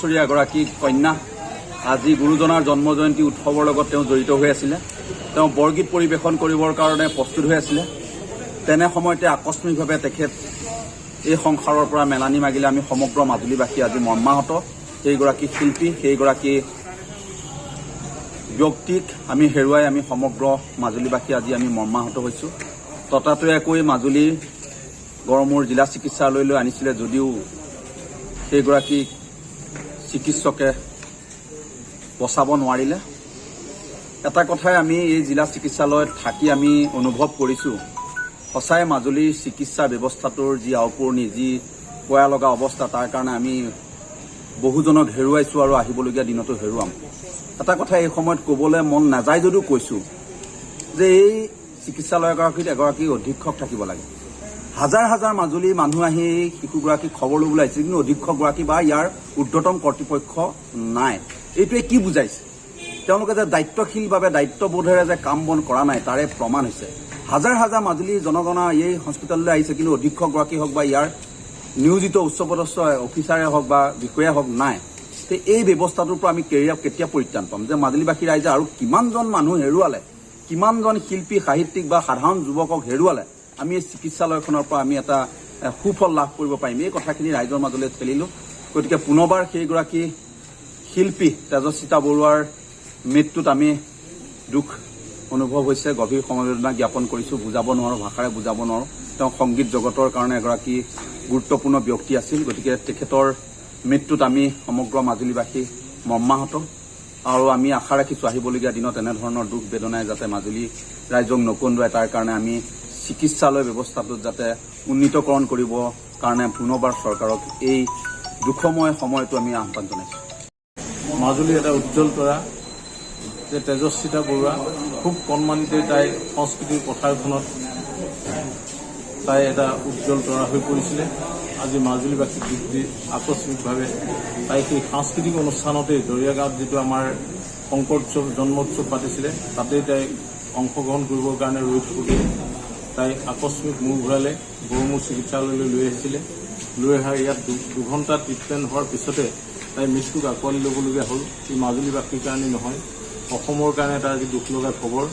বছৰীয়া এগৰাকী কন্যা আজি গুৰুজনাৰ জন্ম জয়ন্তী উৎসৱৰ লগত তেওঁ জড়িত হৈ আছিলে। তেওঁ বৰগীত পৰিৱেশন কৰিবৰ কাৰণে প্ৰস্তুত হৈ আছিলে। তেনে সময়তে আকস্মিকভাৱে তেখেত এই সংসাৰৰ পৰা মেলানি মাগিলে। আমি সমগ্ৰ মাজুলীবাসী আজি মৰ্মাহত। সেইগৰাকী শিল্পী, সেইগৰাকী ব্যক্তিক আমি হেৰুৱাই আমি সমগ্ৰ মাজুলীবাসী আজি আমি মৰ্মাহত হৈছোঁ। ততাতৈয়াকৈ মাজুলীৰ গড়মূৰ জিলা চিকিৎসালয়লৈ আনিছিলে যদিও সেইগৰাকী চিকিৎসকে বচাব নোৱাৰিলে। এটা কথাই আমি এই জিলা চিকিৎসালয়ত থাকি আমি অনুভৱ কৰিছোঁ, সঁচাই মাজুলীৰ চিকিৎসা ব্যৱস্থাটোৰ যি আওপুৰণি, যি পয়া লগা অৱস্থা, তাৰ কাৰণে আমি বহুজনক হেৰুৱাইছোঁ আৰু আহিবলগীয়া দিনতো হেৰুৱাম। এটা কথা এই সময়ত ক'বলৈ মন নাযায় যদিও কৈছোঁ যে এই চিকিৎসালয়গৰাকীত এগৰাকী অধীক্ষক থাকিব লাগে। হাজাৰ হাজাৰ মাজুলীৰ মানুহ আহি এই শিশুগৰাকীক খবৰ ল'বলৈ আহিছিল, কিন্তু অধীক্ষকগৰাকী বা ইয়াৰ ঊৰ্ধ্বতম কৰ্তৃপক্ষ নাই। এইটোৱে কি বুজাইছে? তেওঁলোকে যে দায়িত্বশীলভাৱে দায়িত্ববোধেৰে যে কাম বন কৰা নাই তাৰে প্ৰমাণ হৈছে। হাজাৰ হাজাৰ মাজুলীৰ জনগণনা এই হস্পিটেললৈ আহিছে, কিন্তু অধীক্ষকগৰাকী হওক বা ইয়াৰ নিয়োজিত উচ্চপদস্থ অফিচাৰে হওক বা বিষয়াই হওক নাই। এই ব্যৱস্থাটোৰ পৰা আমি কেতিয়া পৰিত্ৰাণ পাম? যে মাজুলীবাসী ৰাইজে আৰু কিমানজন মানুহ হেৰুৱালে, কিমানজন শিল্পী, সাহিত্যিক বা সাধাৰণ যুৱকক হেৰুৱালে আমি এই চিকিৎসালয়খনৰ পৰা আমি এটা সুফল লাভ কৰিব পাৰিম? এই কথাখিনি ৰাইজৰ মাজলৈ ঠেলিলোঁ। গতিকে পুনৰবাৰ সেইগৰাকী শিল্পী তেজস্বিতা বৰুৱাৰ মৃত্যুত আমি দুখ অনুভৱ হৈছে, গভীৰ সমবেদনা জ্ঞাপন কৰিছোঁ। বুজাব নোৱাৰোঁ, ভাষাৰে বুজাব নোৱাৰোঁ। তেওঁ সংগীত জগতৰ কাৰণে এগৰাকী গুৰুত্বপূৰ্ণ ব্যক্তি আছিল। গতিকে তেখেতৰ মৃত্যুত আমি সমগ্ৰ মাজুলীবাসী মৰ্মাহত আৰু আমি আশা ৰাখিছোঁ আহিবলগীয়া দিনত এনেধৰণৰ দুখ বেদনাই যাতে মাজুলী ৰাইজক নকন্দুৱাই, তাৰ কাৰণে আমি চিকিৎসালয় ব্যৱস্থাটোত যাতে উন্নীতকৰণ কৰিবৰ কাৰণে পুনৰবাৰ চৰকাৰক এই দুখময় সময়টো আমি আহ্বান জনাইছোঁ। মাজুলী এটা উজ্জ্বল তৰা যে তেজস্বিতা বৰুৱা খুব কণমানিতে তাই সংস্কৃতিৰ পথাৰখনত তাই এটা উজ্জ্বল তৰা হৈ পৰিছিলে। আজি মাজুলীবাসীক দিশটি আকস্মিকভাৱে তাই সেই সাংস্কৃতিক অনুষ্ঠানতেই দৰিয়া গাঁৱত যিটো আমাৰ শংকৰোৎসৱ জন্মোৎসৱ পাতিছিলে তাতেই তাই অংশগ্ৰহণ কৰিবৰ কাৰণে ৰৈ থাকোঁতে তাই আকস্মিক মূৰ ঘূৰালে। গড়মূৰ চিকিৎসালয়লৈ লৈ আহিছিলে। লৈ অহা ইয়াত দুঘণ্টা ট্ৰিটমেণ্ট হোৱাৰ পিছতে তাই মৃত্যুক আঁকোৱালি ল'বলগীয়া হ'ল। ই মাজুলীবাসীৰ কাৰণে নহয়, অসমৰ কাৰণে এটা আজি দুখ লগা খবৰ।